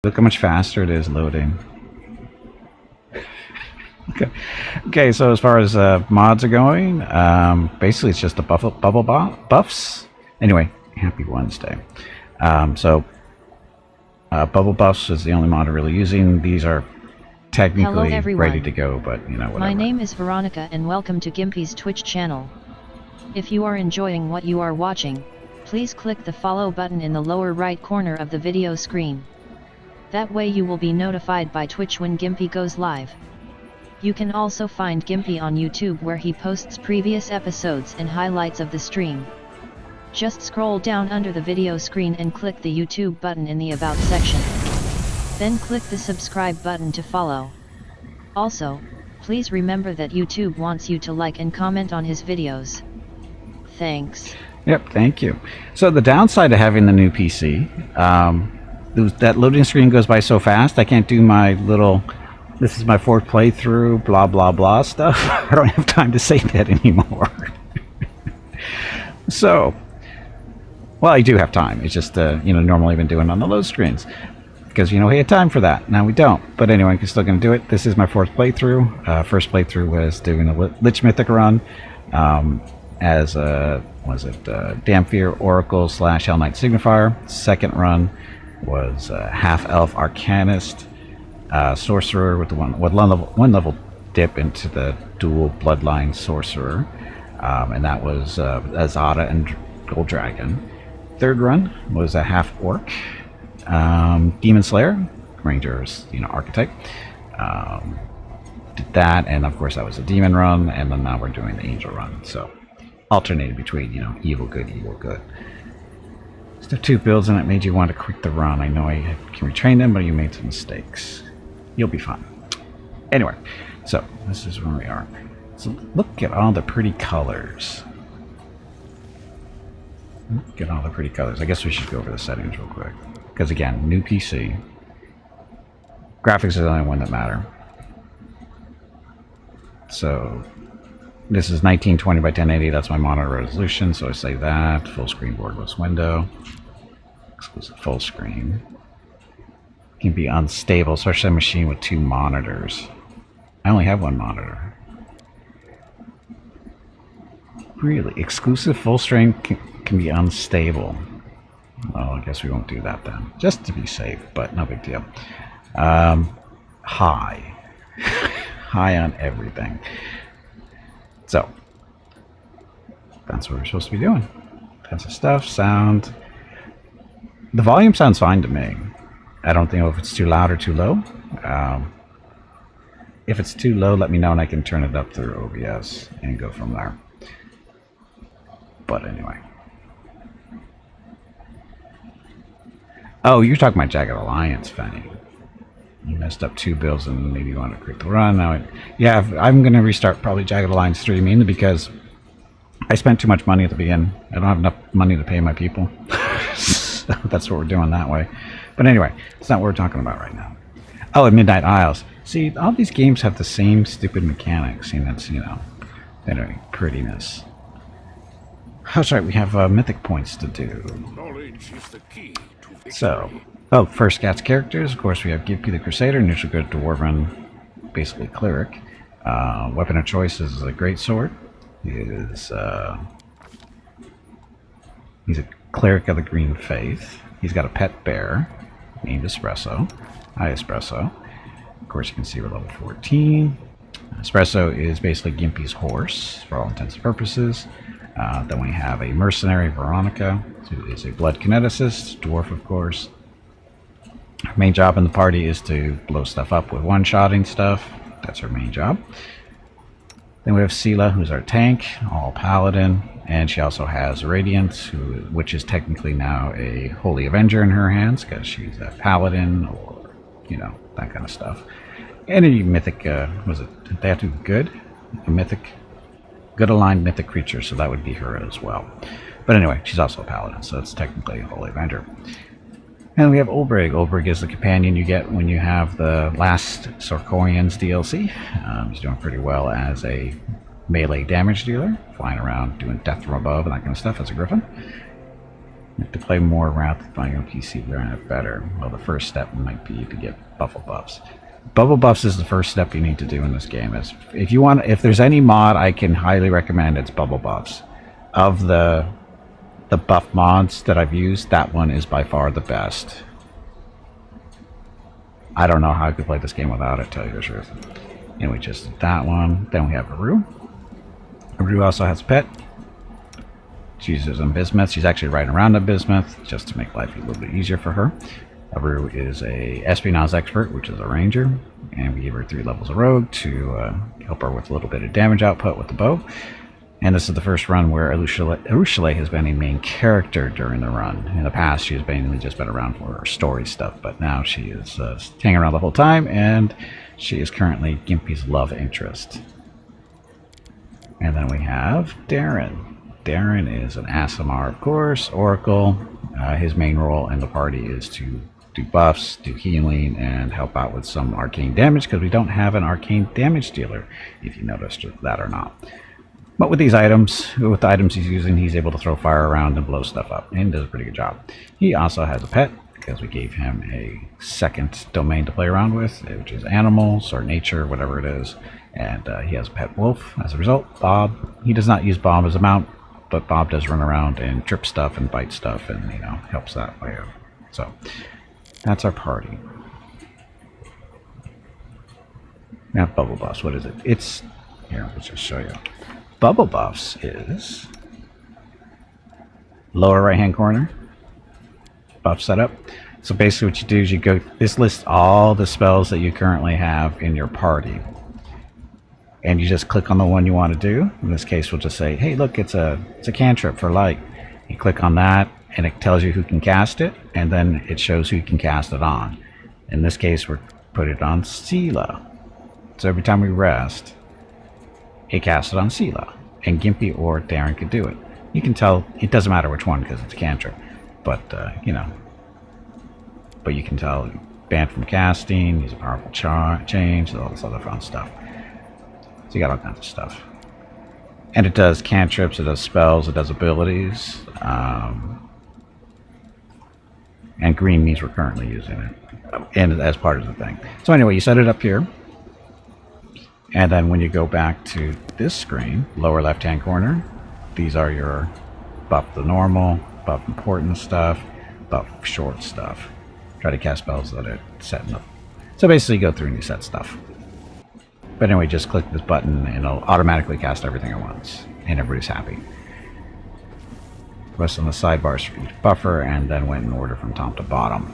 Look how much faster it is loading. Okay, so as far as mods are going, basically it's just the bubble buffs. Anyway, happy Wednesday. Bubble buffs is the only mod I'm really using. These are technically ready to go, but you know, whatever. My name is Veronica and welcome to Gimpy's Twitch channel. If you are enjoying what you are watching, please click the follow button in the lower right corner of the video screen. That way you will be notified by Twitch when Gimpy goes live. You can also find Gimpy on YouTube where he posts previous episodes and highlights of the stream. Just scroll down under the video screen and click the YouTube button in the About section. Then click the subscribe button to follow. Also, please remember that YouTube wants you to like and comment on his videos. Thanks. Yep, thank you. So the downside of having the new PC, that loading screen goes by so fast, I can't do my little, this is my fourth playthrough, blah, blah, blah stuff. I don't have time to say that anymore. So, well, I do have time. It's just, normally I've been doing it on the load screens. Because, we had time for that. Now we don't. But anyway, I'm still going to do it. This is my fourth playthrough. First playthrough was doing a Lich Mythic run as a, Damphir Oracle / Hell Knight Signifier. Second run was half-elf Arcanist Sorcerer with one level dip into the dual Bloodline Sorcerer. And that was Azada and Gold Dragon. Third run was a half-orc Demon Slayer, Ranger's archetype. Did that, and of course that was a demon run, and then now we're doing the angel run. So alternating between evil good. So 2 builds and it made you want to quit the run. I know I can retrain them, but you made some mistakes. You'll be fine. Anyway, so this is where we are. So look at all the pretty colors. Look at all the pretty colors. I guess we should go over the settings real quick. Because again, new PC. Graphics are the only one that matter. So this is 1920 by 1080. That's my monitor resolution. So I say that. Full screen borderless window. Exclusive full screen. Can be unstable, especially a machine with 2 monitors. I only have 1 monitor. Really, exclusive full screen can be unstable. Well, I guess we won't do that then, just to be safe, but no big deal. High. High on everything. So, that's what we're supposed to be doing. Tons of stuff, sound. The volume sounds fine to me. I don't know if it's too loud or too low. If it's too low, let me know and I can turn it up through OBS and go from there. But anyway. Oh, you're talking about Jagged Alliance, Fanny. You messed up 2 builds and maybe you want to quit the run. Now, yeah, I'm going to restart probably Jagged Alliance 3 mainly because I spent too much money at the beginning. I don't have enough money to pay my people. So that's what we're doing that way. But anyway, it's not what we're talking about right now. Oh, and Midnight Isles. See, all these games have the same stupid mechanics. And that's, anyway, prettiness. That's right, we have mythic points to do. Knowledge is the key to victory. So, first Scout's characters. Of course, we have Gimpy the Crusader, neutral good Dwarven, basically cleric. Weapon of choice is a greatsword. He's a cleric of the Green Faith. He's got a pet bear named Espresso. Hi, Espresso. Of course, you can see we're level 14. Espresso is basically Gimpy's horse for all intents and purposes. Then we have a mercenary, Veronica, who is a blood kineticist, dwarf of course. Her main job in the party is to blow stuff up with one-shotting stuff. That's her main job. Then we have Sela, who's our tank, all paladin, and she also has Radiance, which is technically now a Holy Avenger in her hands, because she's a paladin, or, that kind of stuff. Any mythic, they have to be good? A mythic, good aligned mythic creature, so that would be her as well. But anyway, she's also a paladin, so it's technically a Holy Avenger. And we have Olbrig. Olbrig is the companion you get when you have the last Sorkorians DLC. He's doing pretty well as a melee damage dealer, flying around doing death from above and that kind of stuff as a griffin. To play more Wrath of Fire on PC better. Well, the first step might be to get bubble buffs. Bubble buffs is the first step you need to do in this game. If there's any mod I can highly recommend, it's bubble buffs. Of the buff mods that I've used, that one is by far the best. I don't know how I could play this game without it, tell you the truth. Anyway, just that one. Then we have Aru. Aru also has a pet. She uses on bismuth. She's actually riding around on bismuth just to make life a little bit easier for her. Aru is a espionage expert, which is a ranger, and we give her 3 levels of rogue to help her with a little bit of damage output with the bow. And this is the first run where Arushale has been a main character during the run. In the past, she has mainly just been around for her story stuff, but now she is hanging around the whole time, and she is currently Gimpy's love interest. And then we have Darren. Darren is an Aasimar, of course, Oracle. His main role in the party is to do buffs, do healing, and help out with some arcane damage, because we don't have an arcane damage dealer, if you noticed that or not. But with these items, with the items he's using, he's able to throw fire around and blow stuff up, and does a pretty good job. He also has a pet, because we gave him a second domain to play around with, which is animals or nature, whatever it is. And he has a pet wolf as a result, Bob. He does not use Bob as a mount, but Bob does run around and trip stuff and bite stuff, and helps that way out. So that's our party. Now bubble buffs. What is it? It's here. Let's just show you. Bubble buffs is lower right hand corner. Buff setup. So basically, what you do is you go. This lists all the spells that you currently have in your party. And you just click on the one you want to do. In this case, we'll just say, hey, look, it's a cantrip for light. You click on that, and it tells you who can cast it, and then it shows who you can cast it on. In this case, we're put it on Sela. So every time we rest, it casts it on Sela. And Gimpy or Darren could do it. You can tell, it doesn't matter which one because it's a cantrip. But, but you can tell, banned from casting, use a powerful change, all this other fun stuff. So you got all kinds of stuff. And it does cantrips, it does spells, it does abilities. And green means we're currently using it. And as part of the thing. So anyway, you set it up here. And then when you go back to this screen, lower left hand corner, these are your buff the normal, buff important stuff, buff short stuff. Try to cast spells that are setting up. So basically you go through and you set stuff. But anyway, just click this button and it'll automatically cast everything at once. And everybody's happy. Rest on the sidebars for each buffer, and then went in order from top to bottom.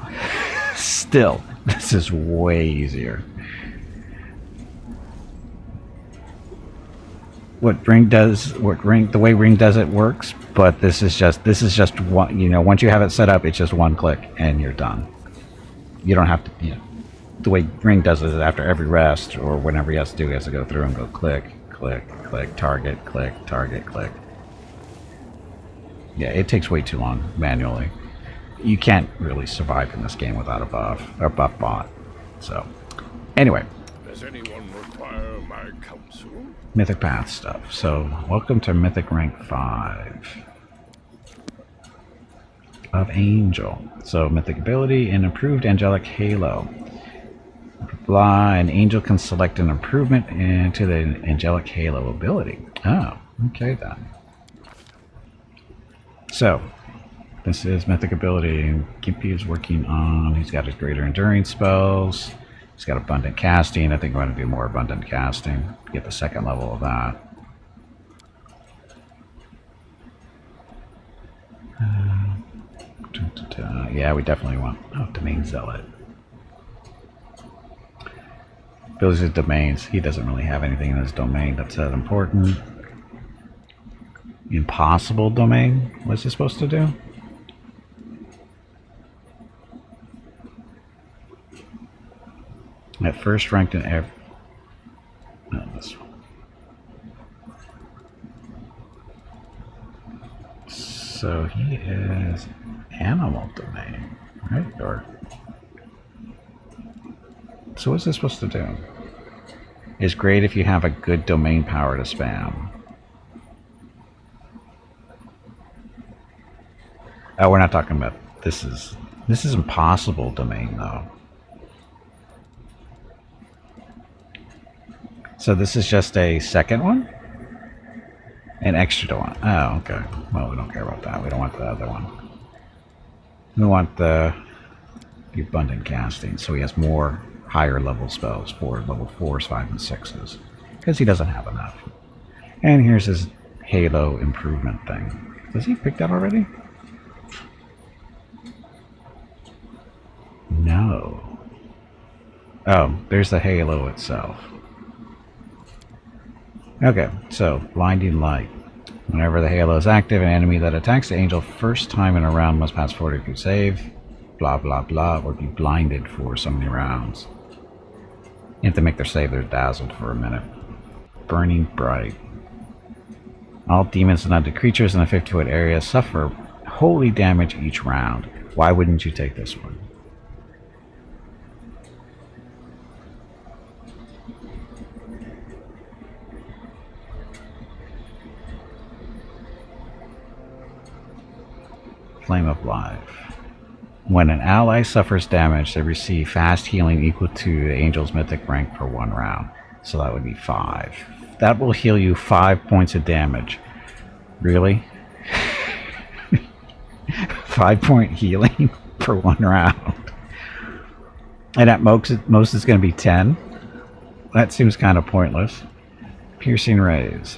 Still, this is way easier. The way Ring does it works, but this is just one, once you have it set up, it's just one click and you're done. You don't have to, the way Ring does it is after every rest or whenever he has to do, he has to go through and go click, click, click, target, click, target, click. Yeah, it takes way too long manually. You can't really survive in this game without a buff or buff bot. So, anyway. Does anyone require my counsel? Mythic Path stuff. So, welcome to Mythic Rank 5 of Angel. So, Mythic ability and improved Angelic Halo. An angel can select an improvement into the Angelic Halo ability. Oh, okay then. So, this is Mythic ability. Gimpy is working on, he's got his greater enduring spells. He's got abundant casting. I think we're going to do more abundant casting. Get the second level of that. Yeah, we definitely want Domain Zealot. Builds his domains. He doesn't really have anything in his domain that's that important. Impossible domain. What's he supposed to do? At first ranked in every... No, this one. So he is animal domain, right? Or... So what's this supposed to do? It's great if you have a good domain power to spam. Oh, we're not talking about this is impossible domain though. So this is just a second one? An extra one. Oh, okay. Well, we don't care about that. We don't want the other one. We want the abundant casting, so he has more higher level spells for level 4s, 5s, and 6s. Because he doesn't have enough. And here's his Halo improvement thing. Does he pick that already? No. Oh, there's the Halo itself. Okay, so blinding light. Whenever the Halo is active, an enemy that attacks the angel first time in a round must pass 42 save, blah blah blah, or be blinded for so many rounds. You have to make their save, they're dazzled for a minute. Burning bright. All demons and undead creatures in the 50-foot area suffer holy damage each round. Why wouldn't you take this one? Flame of Life. When an ally suffers damage, they receive fast healing equal to the angel's mythic rank for 1 round. So that would be 5. That will heal you 5 points of damage. Really? 5-point healing for 1 round. And at most it's going to be 10. That seems kind of pointless. Piercing Rays.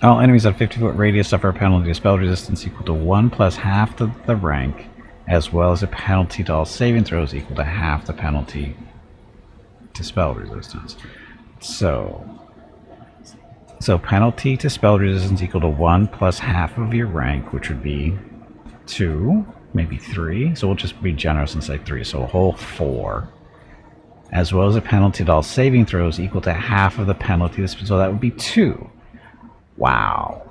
All enemies at 50-foot radius suffer a penalty to spell resistance equal to 1 plus half the rank, as well as a penalty to all saving throws equal to half the penalty to spell resistance. So penalty to spell resistance equal to 1 plus half of your rank, which would be 2, maybe 3. So we'll just be generous and say 3. So a whole 4. As well as a penalty to all saving throws equal to half of the penalty. So that would be 2. Wow.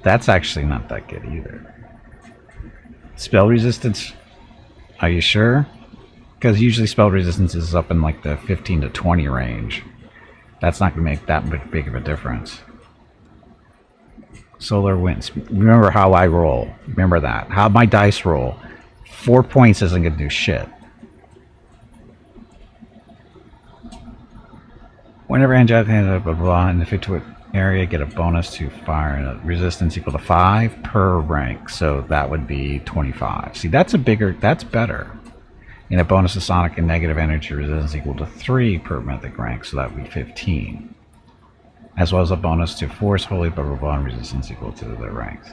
That's actually not that good either. Spell resistance, are you sure? Because usually spell resistance is up in like the 15 to 20 range. That's not going to make that big of a difference. Solar winds. Remember how I roll. Remember that. How my dice roll. 4 points isn't going to do shit. Whenever Angel blah blah blah in the 50-foot area, get a bonus to fire and a resistance equal to 5 per rank. So that would be 25. See, that's better. And a bonus to sonic and negative energy resistance equal to 3 per mythic rank. So that would be 15. As well as a bonus to force, holy, blah blah blah, and resistance equal to their ranks.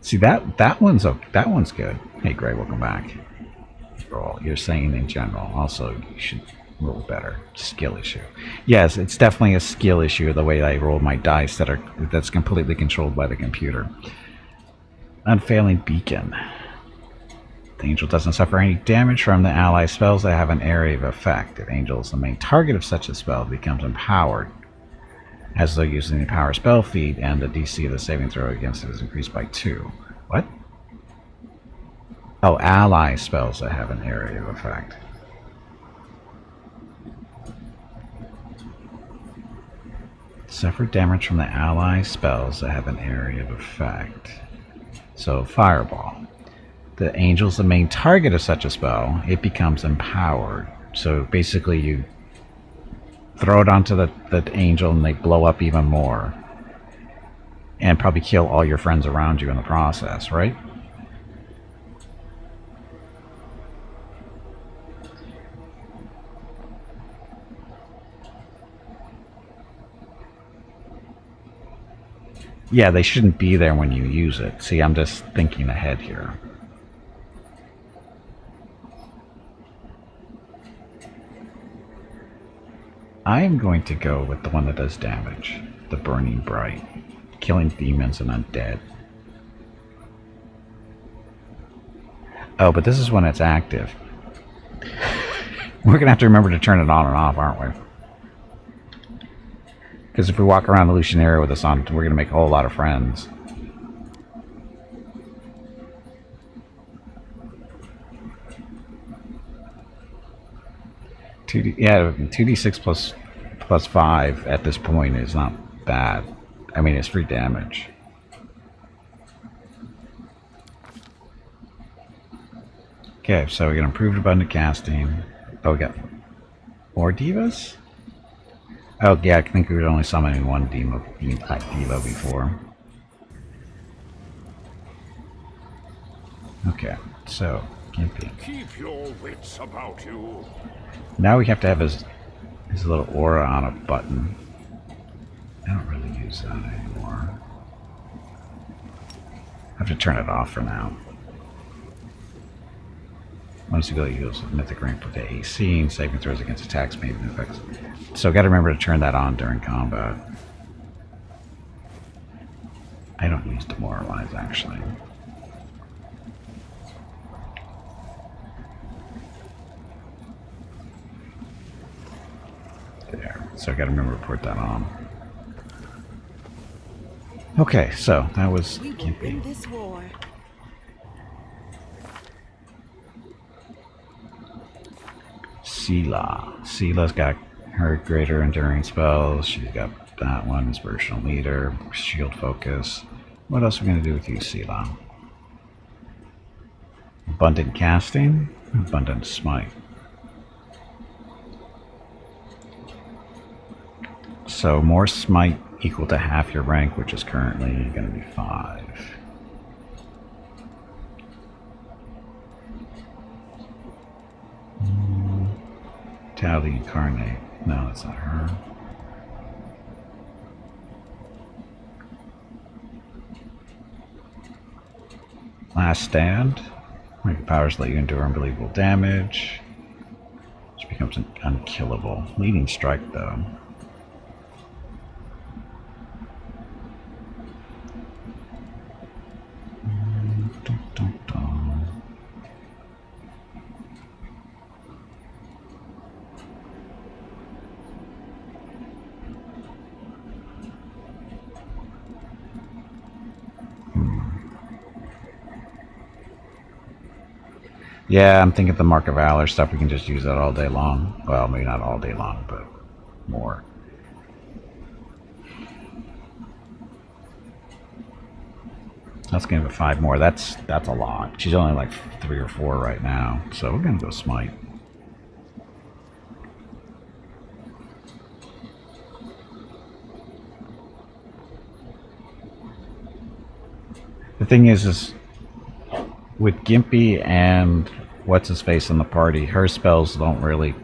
See, that one's good. Hey, Gray, welcome back. Roll. You're saying in general. Also, you should roll better. Skill issue. Yes, it's definitely a skill issue. The way I roll my dice that's completely controlled by the computer. Unfailing beacon. The angel doesn't suffer any damage from the ally spells that have an area of effect. If angel is the main target of such a spell, it becomes empowered, as though using the power spell feat, and the DC of the saving throw against it is increased by 2. What? Oh, ally spells that have an area of effect. Suffer damage from the ally spells that have an area of effect. So, Fireball. The angel's the main target of such a spell, it becomes empowered. So basically you throw it onto the angel and they blow up even more. And probably kill all your friends around you in the process, right? Yeah, they shouldn't be there when you use it. See, I'm just thinking ahead here. I am going to go with the one that does damage. The Burning Bright. Killing demons and undead. Oh, but this is when it's active. We're going to have to remember to turn it on and off, aren't we? Because if we walk around the Lucian area with this on, we're going to make a whole lot of friends. Yeah, 2d6 plus 5 at this point is not bad. I mean, it's free damage. Okay, so we got improved abundant casting. Oh, we got more divas? Oh, yeah, I think we were only summoning one diva before. Okay, so, Gimpy. Keep your wits about you. Now we have to have his little aura on a button. I don't really use that anymore. I have to turn it off for now. Once you go, you use mythic rank with the AC and saving throws against attacks made and effects. So gotta remember to turn that on during combat. I don't use demoralize actually. There. So I gotta remember to put that on. Okay, so that was Gimpy. This war. Sela's got her greater enduring spells. She's got that one, inspirational leader, shield focus. What else are we going to do with you, Sela? Abundant casting, abundant smite. So more smite equal to half your rank, which is currently going to be 5. Tally Incarnate. No, that's not her. Last Stand. Your powers let you endure unbelievable damage. Which becomes unkillable. Leading Strike, though. Yeah, I'm thinking the Mark of Valor stuff, we can just use that all day long. Well, maybe not all day long, but more. Let's give it 5 more. That's a lot. She's only like 3 or 4 right now, so we're gonna go Smite. The thing is with Gimpy and what's-his-face in the party, her spells don't really...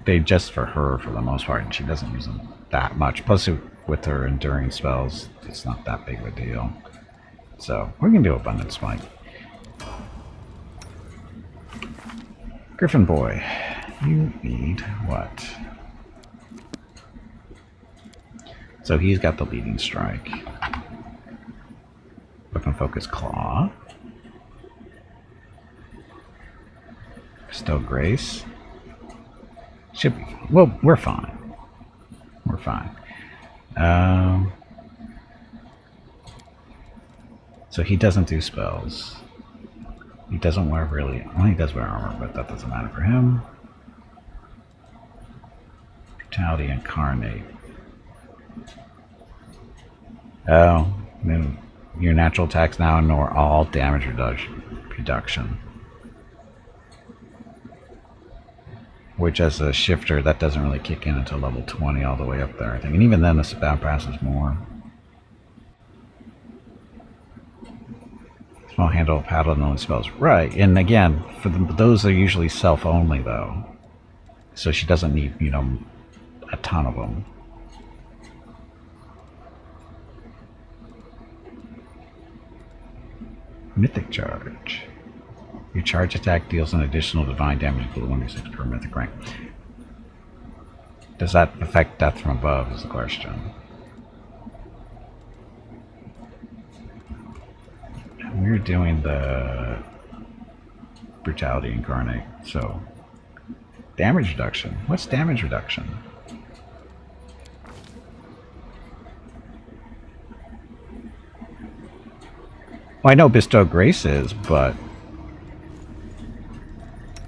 They're just for her for the most part, and she doesn't use them that much. Plus, with her enduring spells, it's not that big of a deal. So, we're going to do Abundant Smite. Griffin Boy, you need what? So he's got the Leading Strike. Weapon Focus Claw. Bestow Grace. Should be. Well, we're fine. We're fine. So he doesn't do spells. He doesn't wear really... Well, he does wear armor, but that doesn't matter for him. Brutality Incarnate. Oh, then your natural attacks now ignore all damage reduction. Which, as a shifter, that doesn't really kick in until level 20 all the way up there, I think. And even then, the spell passes more. Small handle paddle only spells. Right, and again, for those are usually self-only, though. So she doesn't need, you know, a ton of them. Mythic Charge. Your charge attack deals an additional divine damage equal to 1d6 per mythic rank. Does that affect death from above is the question. And we're doing the Brutality Incarnate, so damage reduction. What's damage reduction? Well, I know Bestow Grace is, but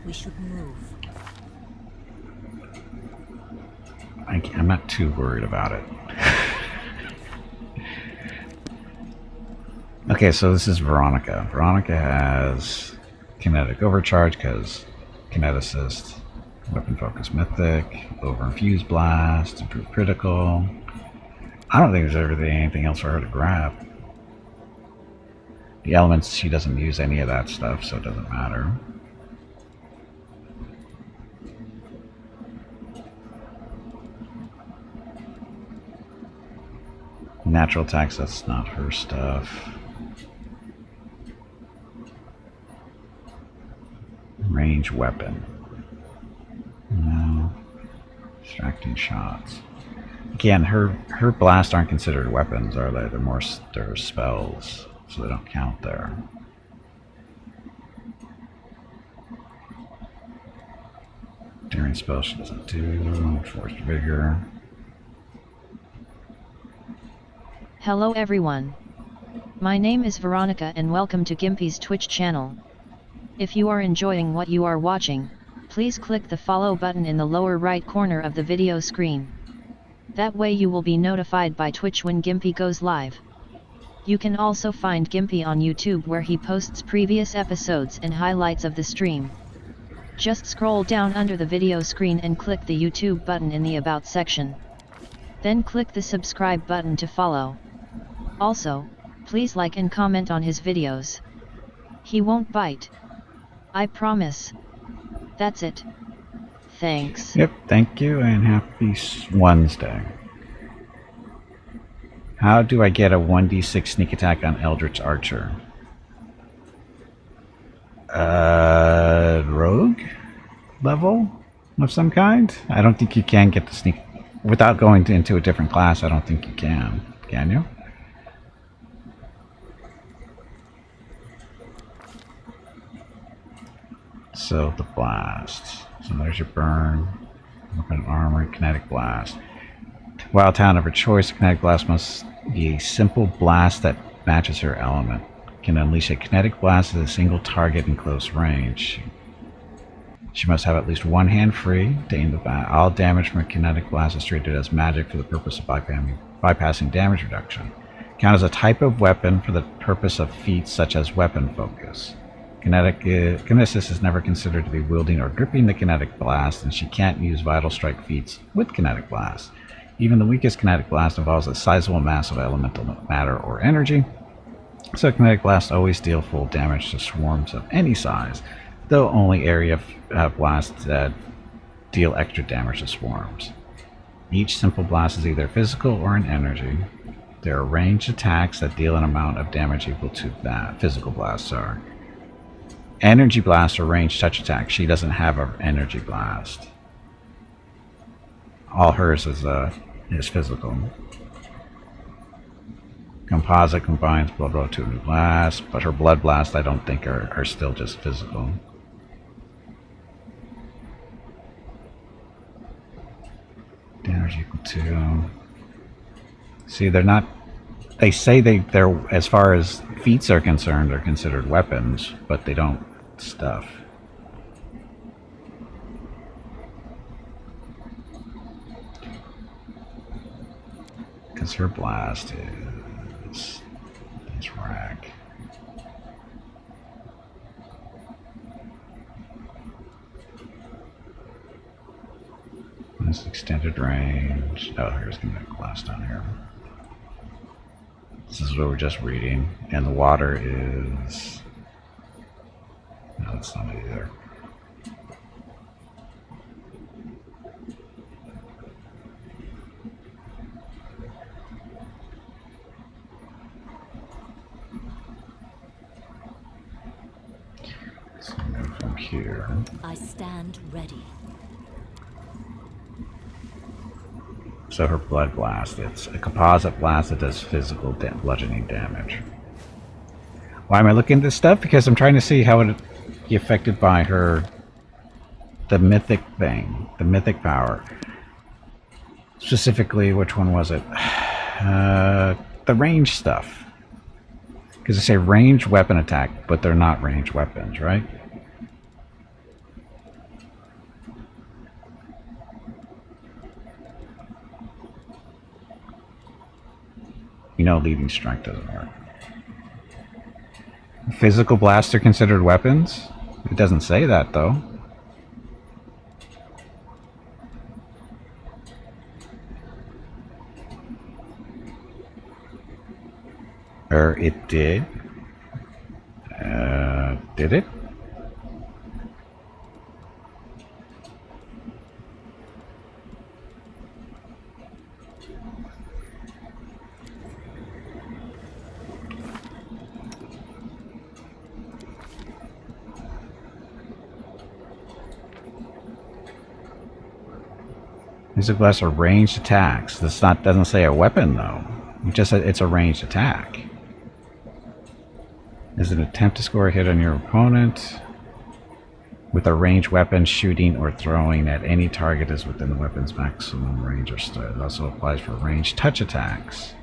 We should move. I'm not too worried about it. Okay, so this is Veronica. Veronica has kinetic overcharge because kineticist, weapon focus mythic, overinfused blast, improved critical. I don't think there's really anything else for her to grab. The elements, she doesn't use any of that stuff, so it doesn't matter. Natural attacks, that's not her stuff. Range weapon. No. Distracting shots. Again, her blasts aren't considered weapons, are they? They're spells, so they don't count there. Daring spell she doesn't do. Forced vigor. Hello everyone. My name is Veronica and welcome to Gimpy's Twitch channel. If you are enjoying what you are watching, please click the follow button in the lower right corner of the video screen. That way you will be notified by Twitch when Gimpy goes live. You can also find Gimpy on YouTube where he posts previous episodes and highlights of the stream. Just scroll down under the video screen and click the YouTube button in the About section. Then click the subscribe button to follow. Also, please like and comment on his videos. He won't bite. I promise. That's it. Thanks. Yep, thank you, and happy Wednesday. How do I get a 1d6 sneak attack on Eldritch Archer? Rogue level of some kind? I don't think you can get the sneak... Without going into a different class, I don't think you can. Can you? So the blast. So there's your burn. Weapon armor, kinetic blast. Wild talent of her choice, kinetic blast must be a simple blast that matches her element. Can unleash a kinetic blast at a single target in close range. She must have at least one hand free to aim the blast. All damage from a kinetic blast is treated as magic for the purpose of bypassing damage reduction. Count as a type of weapon for the purpose of feats such as weapon focus. Kineticist is never considered to be wielding or gripping the kinetic blast, and she can't use vital strike feats with kinetic blast. Even the weakest kinetic blast involves a sizable mass of elemental matter or energy, so kinetic blasts always deal full damage to swarms of any size, though only area blasts that deal extra damage to swarms. Each simple blast is either physical or an energy. There are ranged attacks that deal an amount of damage equal to that. Physical blasts are. Energy blasts are ranged touch attacks. She doesn't have an energy blast. All hers is physical. Composite combines blood row to a new blast, but her blood blasts I don't think are still just physical. Damage equal to... See, they're not... They say they're, as far as feats are concerned, they're considered weapons, but they don't stuff. Because her blast is rack. This extended range. Oh, here's gonna be a blast down here. This is what we're just reading, and the water is... No, that's not it either. So move from here. I stand ready. So her blood blast, it's a composite blast that does physical bludgeoning damage. Why am I looking at this stuff? Because I'm trying to see how it would be affected by the mythic thing, the mythic power. Specifically, which one was it? The range stuff. Because they say ranged weapon attack, but they're not ranged weapons, right? You know, leading strike doesn't work. Physical blasts are considered weapons? It doesn't say that, though. Or it did. Did it? Physical blasts are ranged attacks. This doesn't say a weapon though. It just said it's a ranged attack. Is an attempt to score a hit on your opponent with a ranged weapon, shooting or throwing at any target is within the weapon's maximum range or style. It also applies for ranged touch attacks.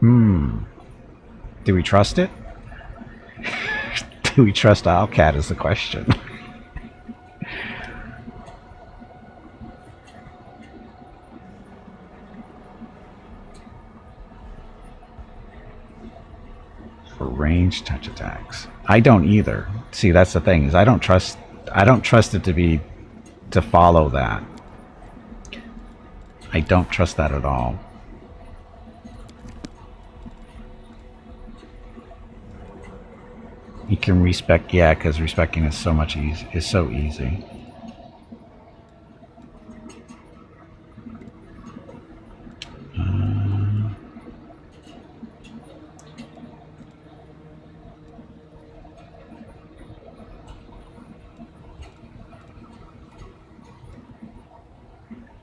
Do we trust it? Do we trust Owlcat is the question. For ranged touch attacks. I don't either. See, that's the thing, is I don't trust it to follow that. I don't trust that at all. You can respec, yeah, because respecing is so easy.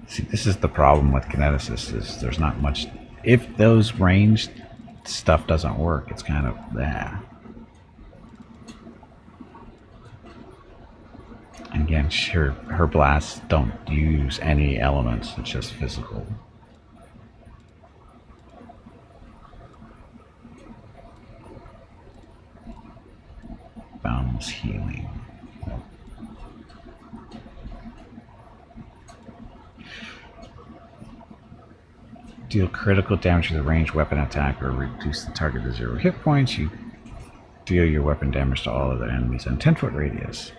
See, this is the problem with kineticists, is there's not much. If those ranged stuff doesn't work, it's kind of there. And again, her blasts don't use any elements, it's just physical. Boundless healing. Deal critical damage with a ranged weapon attack or reduce the target to 0 hit points. You deal your weapon damage to all other enemies in 10-foot radius.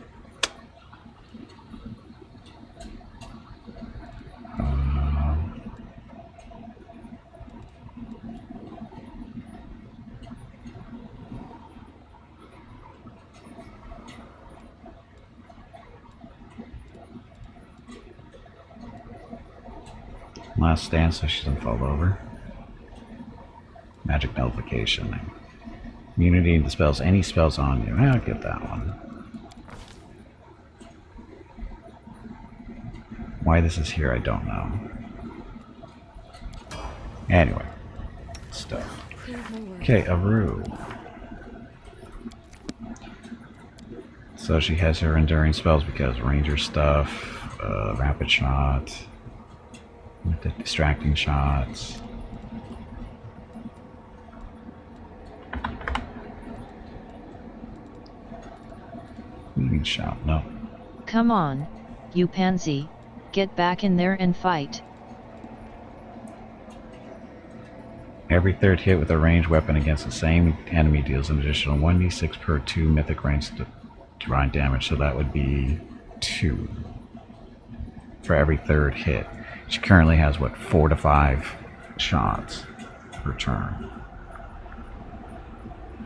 Last stand so she doesn't fall over. Magic nullification. Immunity dispels any spells on you. I'll get that one. Why this is here, I don't know. Anyway. Stuff. Okay, Aru. So she has her enduring spells because ranger stuff, rapid shot, with the distracting shots. Leading shot, no. Come on, you pansy, get back in there and fight. Every third hit with a ranged weapon against the same enemy deals an additional 1d6 per 2 mythic ranged divine damage, so that would be 2 for every third hit. She currently has, what, 4 to 5 shots per turn.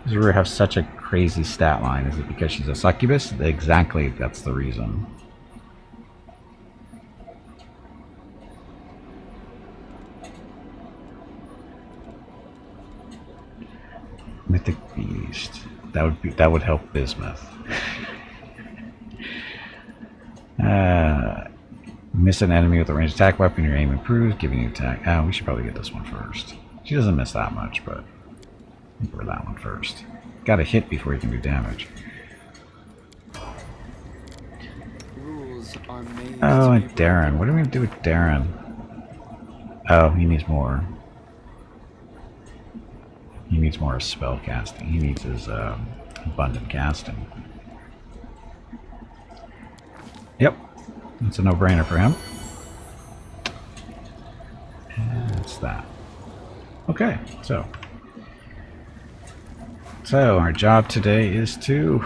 Does Ruru have such a crazy stat line? Is it because she's a succubus? Exactly, that's the reason. Mythic Beast. That would help Bismuth. Miss an enemy with a ranged attack weapon, your aim improves, giving you attack. We should probably get this one first. She doesn't miss that much, but for that one first. Gotta hit before you can do damage. Oh, and Darren. What are we gonna do with Darren? Oh, he needs more. He needs more spell casting. He needs his abundant casting. Yep, that's a no-brainer for him. And that's that. Okay, so our job today is to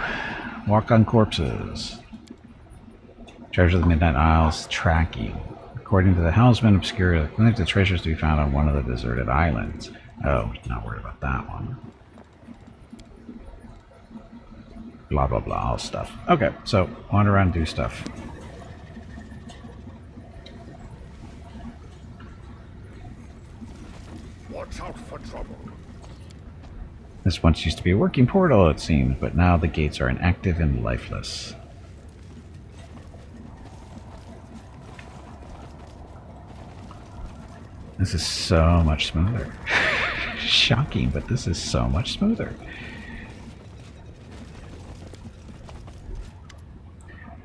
walk on corpses. Treasure of the Midnight Isles tracking. According to the Helmsman Obscura, the treasures to be found on one of the deserted islands. Oh, not worried about that one. Blah blah blah, all stuff. Okay, so wander around and do stuff. Watch out for trouble. This once used to be a working portal, it seems, but now the gates are inactive and lifeless. This is so much smoother. Shocking, but this is so much smoother.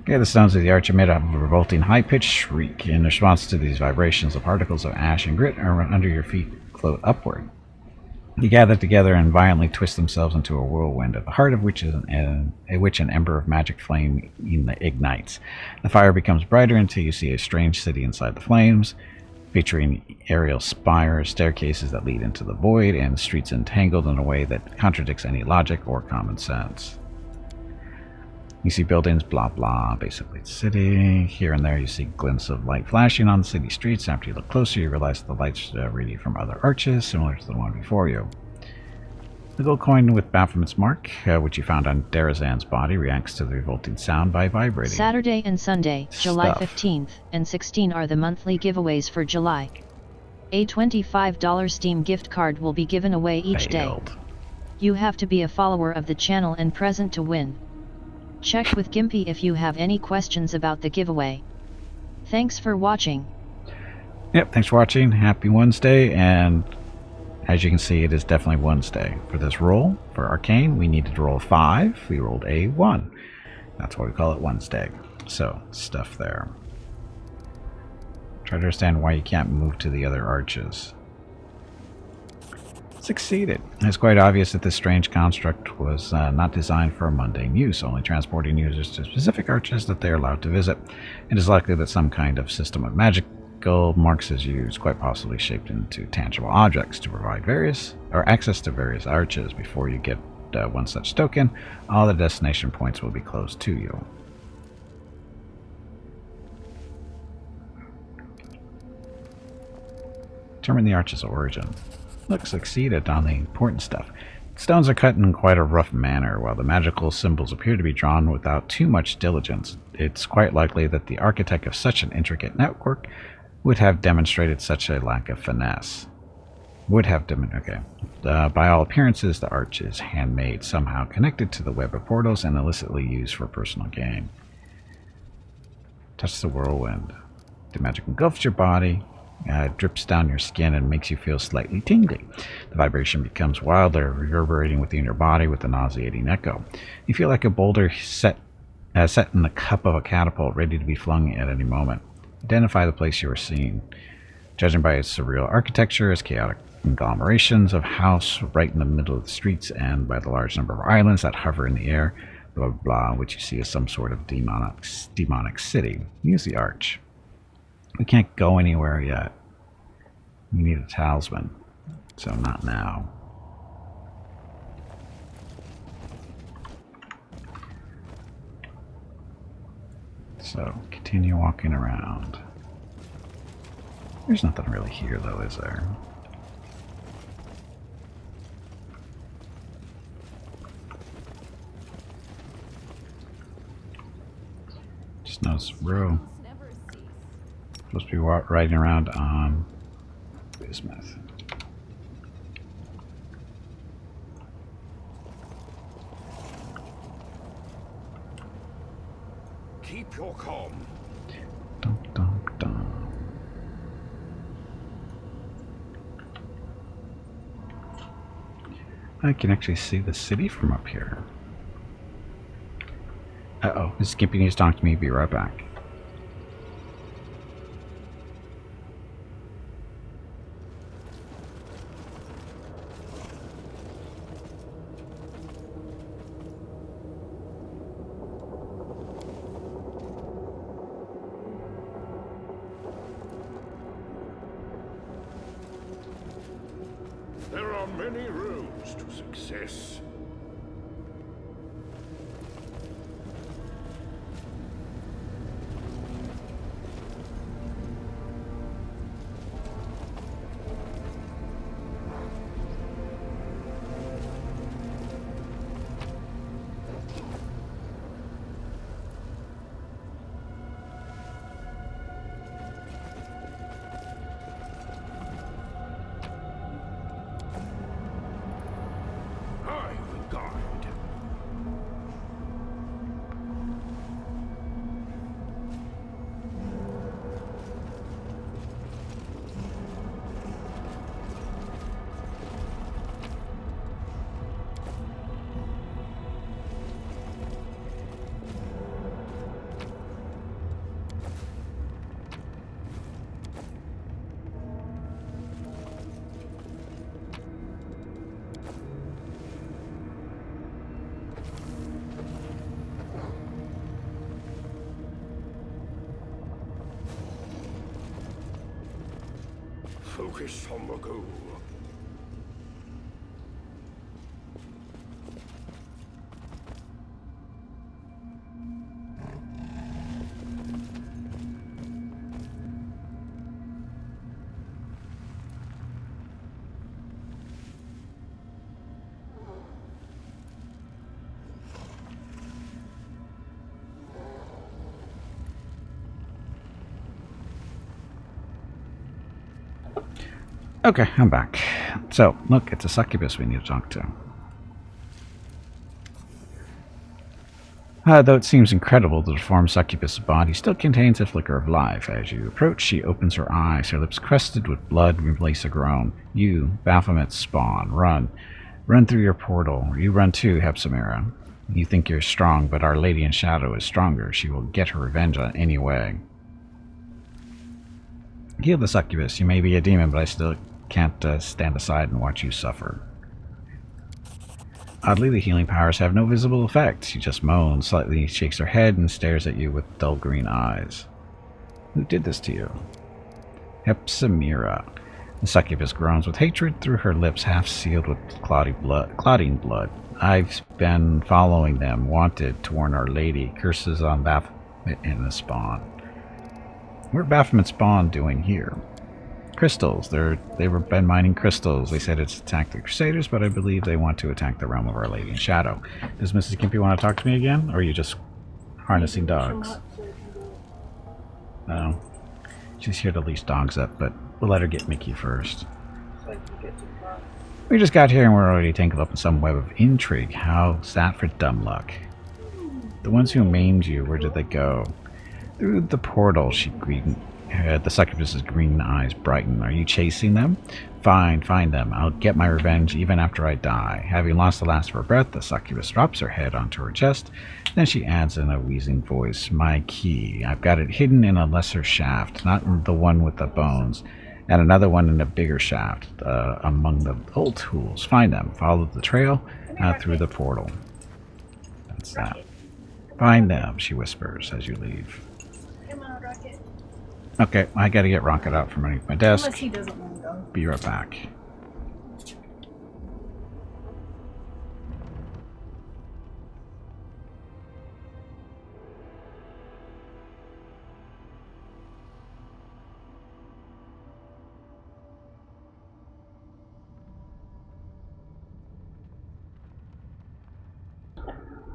Okay, the stones of the arch are made up of a revolting high-pitched shriek. In response to these vibrations, the particles of ash and grit under your feet float upward. You gather together and violently twist themselves into a whirlwind, at the heart of which is an ember of magic flame ignites. The fire becomes brighter until you see a strange city inside the flames, featuring aerial spires, staircases that lead into the void, and streets entangled in a way that contradicts any logic or common sense. You see buildings, blah blah, basically it's city. Here and there you see glints of light flashing on the city streets. After you look closer, you realize the lights radiate from other arches, similar to the one before you. The gold coin with Baphomet's mark, which you found on Darazan's body, reacts to the revolting sound by vibrating. Saturday and Sunday, July 15th and 16 are the monthly giveaways for July. A $25 Steam gift card will be given away each day. You have to be a follower of the channel and present to win. Check with Gimpy if you have any questions about the giveaway. Thanks for watching. Yep, thanks for watching. Happy Wednesday, and as you can see, it is definitely Wednesday. For this roll, for Arcane, we needed to roll 5. We rolled a 1. That's why we call it Wednesday. So, stuff there. Try to understand why you can't move to the other arches. Succeeded. It's quite obvious that this strange construct was not designed for mundane use, only transporting users to specific arches that they are allowed to visit. It is likely that some kind of system of magical marks is used, quite possibly shaped into tangible objects, to provide access to various arches. Before you get one such token, all the destination points will be closed to you. Determine the arch's origin. Look, succeeded on the important stuff. Stones are cut in quite a rough manner. While the magical symbols appear to be drawn without too much diligence, it's quite likely that the architect of such an intricate network would have demonstrated such a lack of finesse. By all appearances, the arch is handmade, somehow connected to the web of portals and illicitly used for personal gain. Touch the whirlwind. The magic engulfs your body, drips down your skin and makes you feel slightly tingly. The vibration becomes wilder, reverberating within your body with a nauseating echo. You feel like a boulder set in the cup of a catapult, ready to be flung at any moment. Identify the place you are seeing. Judging by its surreal architecture, its chaotic conglomerations of house right in the middle of the streets, and by the large number of islands that hover in the air, blah blah blah, which you see as some sort of demonic city. Use the arch. We can't go anywhere yet. We need a talisman. So not now. So continue walking around. There's nothing really here though, is there? Just notice row. Supposed to be riding around on bismuth. Keep your calm. Dum, dum, dum. I can actually see the city from up here. Uh-oh, this Gimpy needs to talk to me. Be right back. many roads to success. I will guide. Focus on the goal. Okay, I'm back. So, look, it's a succubus we need to talk to. Though it seems incredible, the deformed succubus' body still contains a flicker of life. As you approach, she opens her eyes, her lips crusted with blood replace a groan. You, Baphomet's spawn, run. Run through your portal. You run too, Hepsamira. You think you're strong, but Our Lady in Shadow is stronger. She will get her revenge on any way. Heal the succubus. You may be a demon, but I still can't stand aside and watch you suffer. Oddly, the healing powers have no visible effect. She just moans, slightly shakes her head, and stares at you with dull green eyes. Who did this to you? Hepsamira. The succubus groans with hatred through her lips, half sealed with clotting blood. I've been following them, wanted to warn Our Lady. Curses on Baphomet and the spawn. What are Baphomet's spawn doing here? Crystals. They've been mining crystals. They said it's attacked the Crusaders, but I believe they want to attack the realm of Our Lady in Shadow. Does Mrs. Gimpy want to talk to me again? Or are you just harnessing dogs? No. She's here to leash dogs up, but we'll let her get Mickey first. We just got here and we're already tangled up in some web of intrigue. How's that for dumb luck? The ones who maimed you, where did they go? Through the portal, she greeted. The succubus's green eyes brighten. Are you chasing them? Fine, find them. I'll get my revenge even after I die. Having lost the last of her breath, the succubus drops her head onto her chest. Then she adds in a wheezing voice, my key. I've got it hidden in a lesser shaft, not the one with the bones, and another one in a bigger shaft, among the old tools. Find them. Follow the trail out through the portal. That's that. Find them, she whispers as you leave. Okay, I gotta get Rocket out from underneath my desk. Unless he doesn't want to go. Be right back.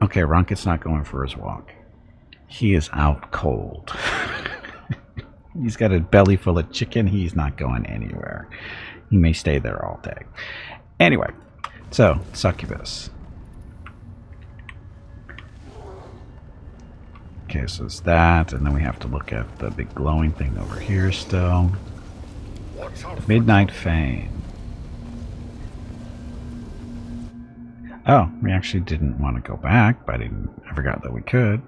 Okay, Rocket's not going for his walk. He is out cold. He's got a belly full of chicken. He's not going anywhere. He may stay there all day. Anyway, so, succubus. Okay, so it's that, and then we have to look at the big glowing thing over here still. Midnight Fane. Oh, we actually didn't want to go back, but I forgot that we could.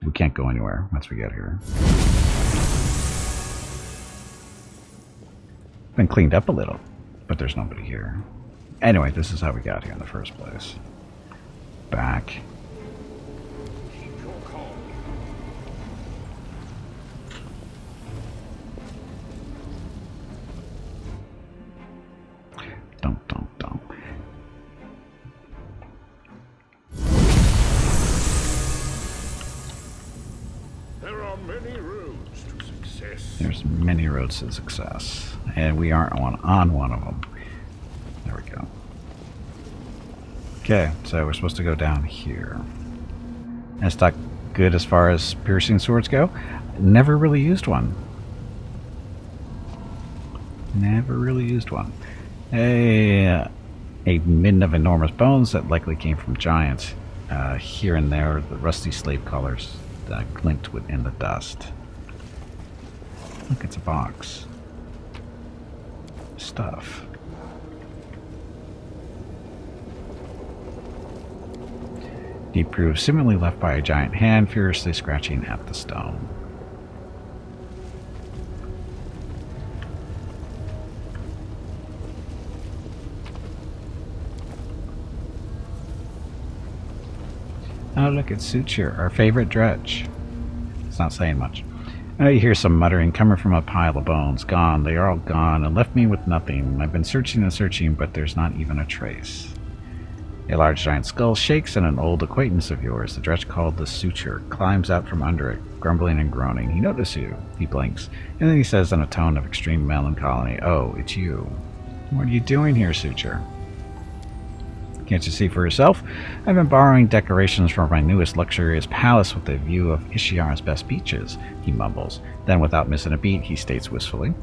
We can't go anywhere once we get here. Been cleaned up a little, but there's nobody here. Anyway, this is how we got here in the first place. Back. Keep your calm. Dum dum dum. many roads to success. And we aren't on one of them. There we go. Okay, so we're supposed to go down here. That's not good as far as piercing swords go. Never really used one. Never really used one. A midden of enormous bones that likely came from giants. Here and there, the rusty slave collars that glint in the dust. Look, it's a box. Stuff. Deep groove seemingly left by a giant hand furiously scratching at the stone. Oh, look, it's Suture, our favorite dredge. It's not saying much. Oh, you hear some muttering coming from a pile of bones. Gone, they are all gone, and left me with nothing. I've been searching and searching, but there's not even a trace. A large giant skull shakes, and an old acquaintance of yours, the dredge called the Suture, climbs out from under it, grumbling and groaning. He notices you. He blinks, and then he says in a tone of extreme melancholy, "Oh, it's you. What are you doing here, Suture? Can't you see for yourself? I've been borrowing decorations from my newest luxurious palace with a view of Ishiar's best beaches," he mumbles. Then, without missing a beat, he states wistfully,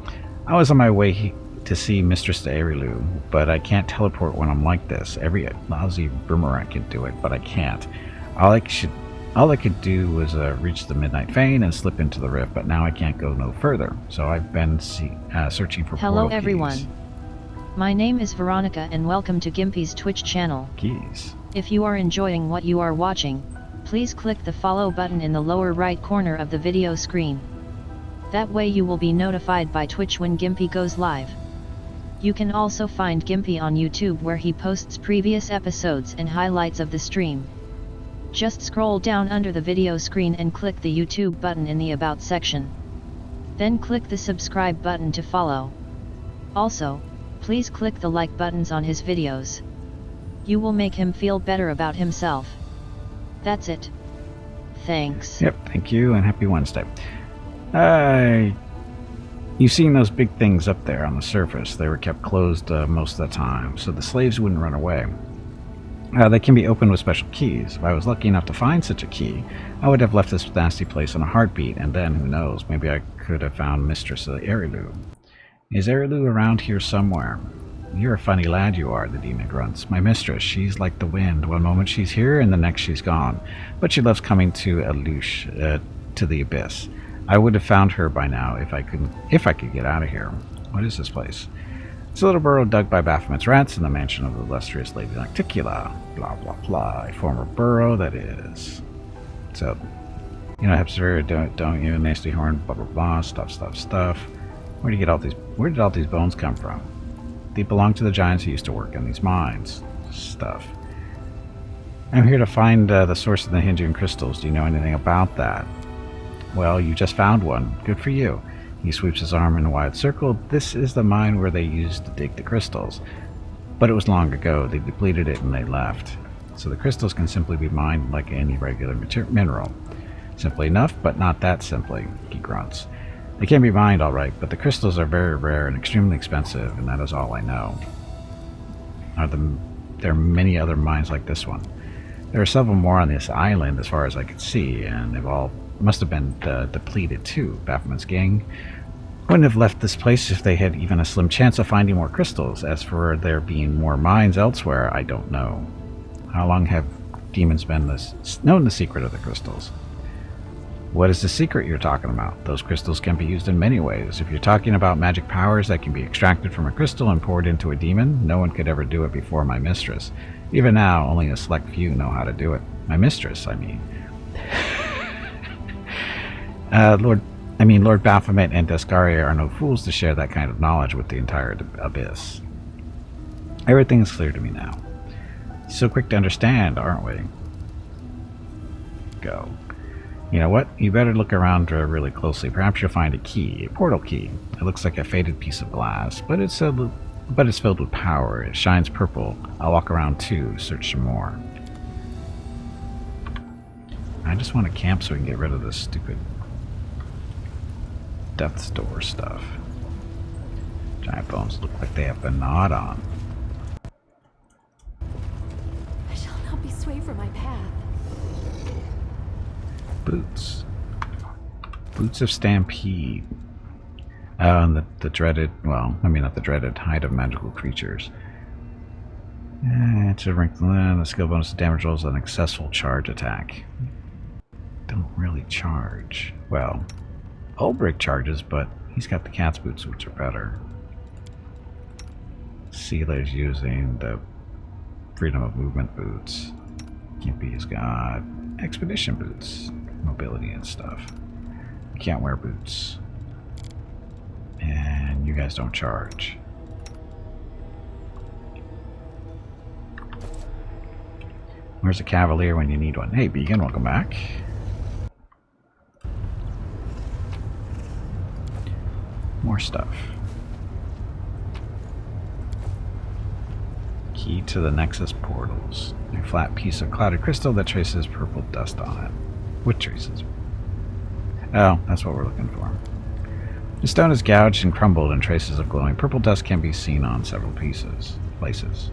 "I was on my way to see Mistress Aerilu, but I can't teleport when I'm like this. Every lousy boomerang can do it, but I can't. All I could do was reach the Midnight Fane and slip into the rift, but now I can't go no further. So I've been searching for Hello portal everyone. keys." My name is Veronica and welcome to Gimpy's Twitch channel. Keys. If you are enjoying what you are watching, please click the follow button in the lower right corner of the video screen. That way you will be notified by Twitch when Gimpy goes live. You can also find Gimpy on YouTube where he posts previous episodes and highlights of the stream. Just scroll down under the video screen and click the YouTube button in the About section. Then click the subscribe button to follow. Also, please click the like buttons on his videos. You will make him feel better about himself. That's it. Thanks. Yep, thank you, and happy Wednesday. You've seen those big things up there on the surface. They were kept closed most of the time, so the slaves wouldn't run away. They can be opened with special keys. If I was lucky enough to find such a key, I would have left this nasty place in a heartbeat, and then, who knows, maybe I could have found Mistress Aerilu. Is Aerilu around here somewhere? You're a funny lad, you are, the demon grunts. My mistress, she's like the wind. One moment she's here, and the next she's gone. But she loves coming to Alush, to the abyss. I would have found her by now if I could get out of here. What is this place? It's a little burrow dug by Baphomet's rats in the mansion of the illustrious Lady Nocticula. Blah, blah, blah. A former burrow, that is. So, you know, Hepzibah, don't you? Nasty horn, blah, blah, blah. Stuff. Where did all these bones come from? They belong to the giants who used to work in these mines. Stuff. I'm here to find the source of the hinging crystals. Do you know anything about that? Well, you just found one. Good for you. He sweeps his arm in a wide circle. This is the mine where they used to dig the crystals. But it was long ago. They depleted it and they left. So the crystals can simply be mined like any regular mineral. Simply enough, but not that simply, he grunts. They can be mined all right, but the crystals are very rare and extremely expensive, and that is all I know. There are many other mines like this one. There are several more on this island as far as I could see, and they've all must have been depleted too. Baphomet's gang wouldn't have left this place if they had even a slim chance of finding more crystals. As for there being more mines elsewhere, I don't know. How long have demons known the secret of the crystals? What is the secret you're talking about? Those crystals can be used in many ways. If you're talking about magic powers that can be extracted from a crystal and poured into a demon, no one could ever do it before my mistress. Even now, only a select few know how to do it. My mistress, I mean. Lord Baphomet and Descaria are no fools to share that kind of knowledge with the entire abyss. Everything is clear to me now. So quick to understand, aren't we? Go. You know what? You better look around really closely. Perhaps you'll find a key, a portal key. It looks like a faded piece of glass, but it's filled with power. It shines purple. I'll walk around too, search some more. I just want to camp so we can get rid of this stupid Death's Door stuff. Giant bones look like they have been gnawed on. I shall not be swayed from my path. Boots. Boots of Stampede. And the dreaded, well, I mean not the dreaded, hide of magical creatures. To rank the skill bonus to damage rolls an successful charge attack. Don't really charge. Well, Ulbrich charges, but he's got the cat's boots, which are better. Sealer's using the freedom of movement boots. Gimpy's got expedition boots, mobility and stuff. You can't wear boots. And you guys don't charge. Where's a cavalier when you need one? Hey, Beacon, welcome back. More stuff. Key to the Nexus portals. A flat piece of clouded crystal that traces purple dust on it. What traces? Oh, that's what we're looking for. The stone is gouged and crumbled, and traces of glowing purple dust can be seen on several places.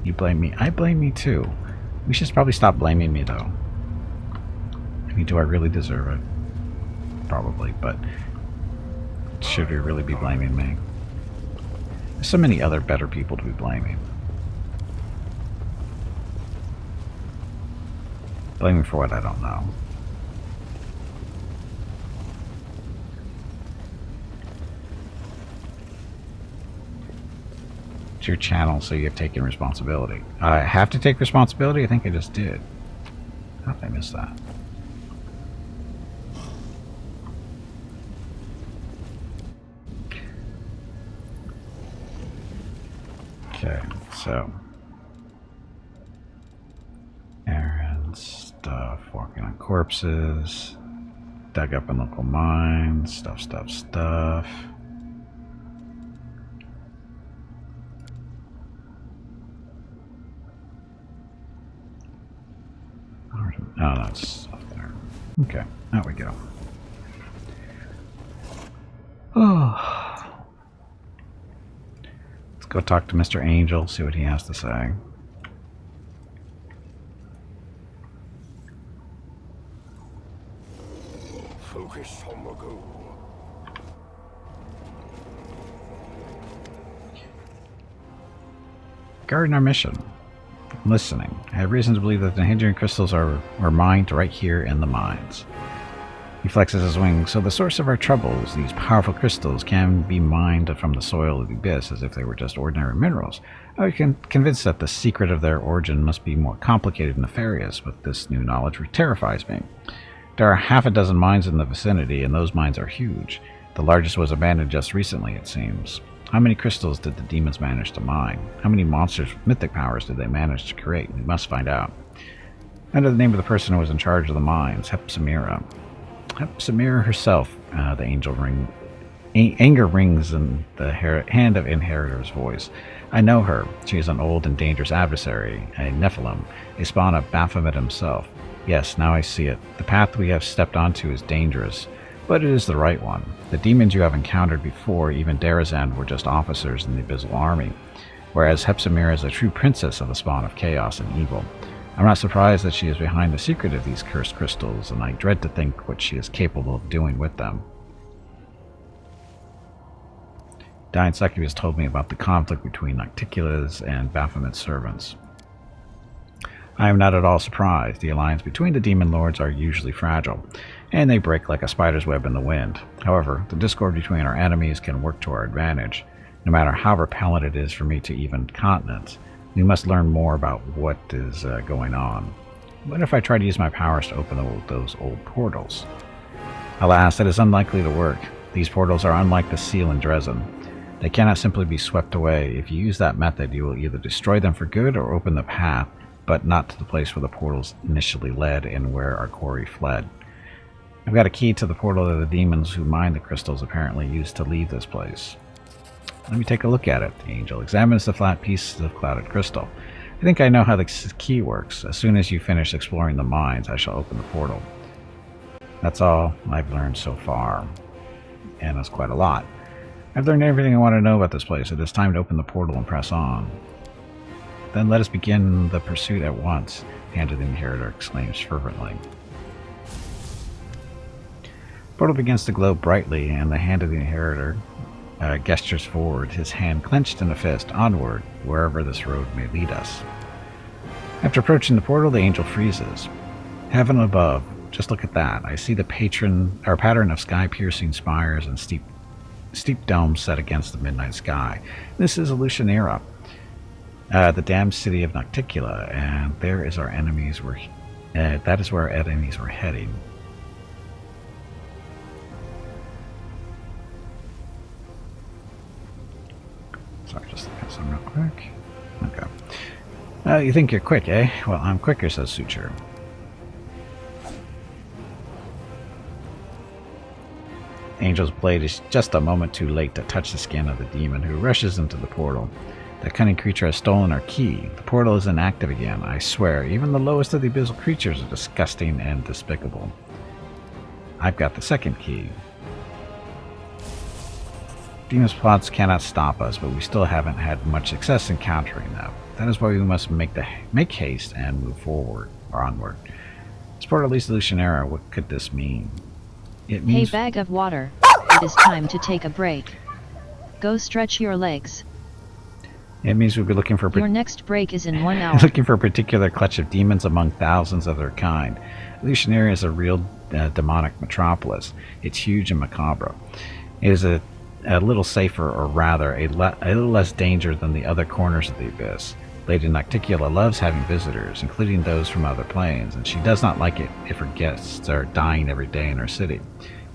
You blame me. I blame me too. We should probably stop blaming me, though. I mean, do I really deserve it? Probably, but should we really be blaming me? There's so many other better people to be blaming. Blaming for what? I don't know. It's your channel, so you have taken responsibility. I have to take responsibility? I think I just did. How did I miss that? Okay, so errands, stuff, walking on corpses, dug up in local mines, stuff. Oh, no, it's up there. Okay, out we go. Oh. Let's go talk to Mr. Angel, see what he has to say. Focus on the goal. Regarding our mission. Listening. I have reason to believe that the hindering crystals are mined right here in the mines. He flexes his wings. So the source of our troubles, these powerful crystals, can be mined from the soil of the abyss as if they were just ordinary minerals. I am convinced that the secret of their origin must be more complicated and nefarious, but this new knowledge terrifies me. There are half a dozen mines in the vicinity, and those mines are huge. The largest was abandoned just recently, it seems. How many crystals did the demons manage to mine? How many monsters with mythic powers did they manage to create? We must find out. Under the name of the person who was in charge of the mines, Hepsamira. Hepsamira herself, the angel ring. Anger rings in the hand of Inheritor's voice. I know her. She is an old and dangerous adversary, a Nephilim, a spawn of Baphomet himself. Yes, now I see it. The path we have stepped onto is dangerous, but it is the right one. The demons you have encountered before, even Darazan, were just officers in the Abyssal Army, whereas Hepsamira is a true princess of the spawn of chaos and evil. I'm not surprised that she is behind the secret of these cursed crystals, and I dread to think what she is capable of doing with them. Dying Succubus told me about the conflict between Nocticula's and Baphomet's servants. I am not at all surprised. The alliance between the demon lords are usually fragile, and they break like a spider's web in the wind. However, the discord between our enemies can work to our advantage. No matter how repellent it is for me to even countenance, we must learn more about what is going on. What if I try to use my powers to open those old portals? Alas, it is unlikely to work. These portals are unlike the seal in Dresden. They cannot simply be swept away. If you use that method, you will either destroy them for good or open the path, but not to the place where the portals initially led and where our quarry fled. I've got a key to the portal that the demons who mine the crystals apparently used to leave this place. Let me take a look at it. The angel examines the flat piece of clouded crystal. I think I know how the key works. As soon as you finish exploring the mines, I shall open the portal. That's all I've learned so far. and it's quite a lot. I've learned everything I want to know about this place. It is time to open the portal and press on. Then let us begin the pursuit at once, Hand of the Inheritor exclaims fervently. The portal begins to glow brightly, and the Hand of the Inheritor gestures forward, his hand clenched in a fist, onward, wherever this road may lead us. After approaching the portal, the angel freezes. Heaven above, just look at that. I see the pattern of sky-piercing spires and steep domes set against the midnight sky. This is Lucianera, the damned city of Nocticula, and there is our enemies that is where our enemies were heading. Sorry, just look at some real quick. Okay. You think you're quick, eh? Well, I'm quicker, says Suture. Angel's blade is just a moment too late to touch the skin of the demon, who rushes into the portal. That cunning creature has stolen our key. The portal is inactive again, I swear. Even the lowest of the abyssal creatures are disgusting and despicable. I've got the second key. Demon's plots cannot stop us, but we still haven't had much success in countering them. That is why we must make haste and move forward, or onward. This portal leads to Lucianera. What could this mean? It means... Hey, bag of water. It is time to take a break. Go stretch your legs. It means we'll be looking for... Your next break is in 1 hour. Looking for a particular clutch of demons among thousands of their kind. Lucianera is a real demonic metropolis. It's huge and macabre. It is a little safer, or rather, a little less danger than the other corners of the abyss. Lady Nocticula loves having visitors, including those from other planes, and she does not like it if her guests are dying every day in her city.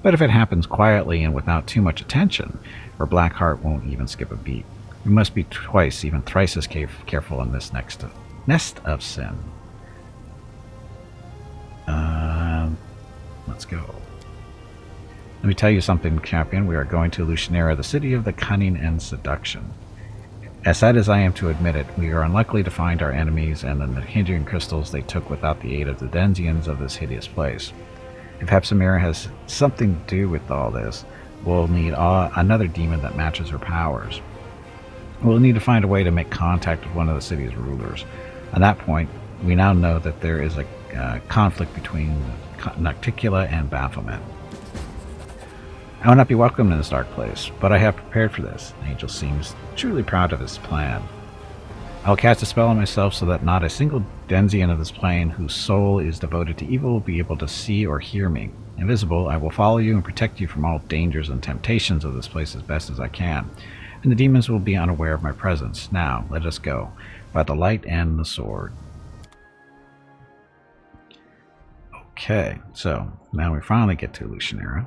But if it happens quietly and without too much attention, her black heart won't even skip a beat. We must be twice, even thrice as careful in this nest of sin. Let's go. Let me tell you something, champion. We are going to Lucianera, the city of the cunning and seduction. As sad as I am to admit it, we are unlikely to find our enemies and the hindering crystals they took without the aid of the denizens of this hideous place. If Hepzibah has something to do with all this, we'll need another demon that matches her powers. We'll need to find a way to make contact with one of the city's rulers. At that point, we now know that there is a conflict between Nocticula and Baphomet. I will not be welcome in this dark place, but I have prepared for this. Angel seems truly proud of his plan. I will cast a spell on myself so that not a single Denzian of this plane whose soul is devoted to evil will be able to see or hear me. Invisible, I will follow you and protect you from all dangers and temptations of this place as best as I can, and the demons will be unaware of my presence. Now, let us go, by the light and the sword. Okay, so now we finally get to Lucianera.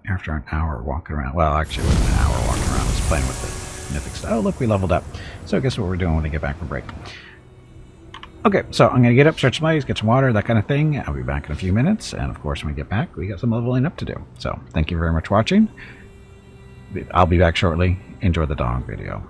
After an hour walking around, well, actually it wasn't an hour walking around, I was playing with the mythic stuff. Oh, look, we leveled up. So guess what we're doing when we get back from break. Okay, so I'm going to get up, stretch my legs, get some water, that kind of thing. I'll be back in a few minutes, and of course when we get back, we got some leveling up to do. So, thank you very much for watching. I'll be back shortly. Enjoy the dog video.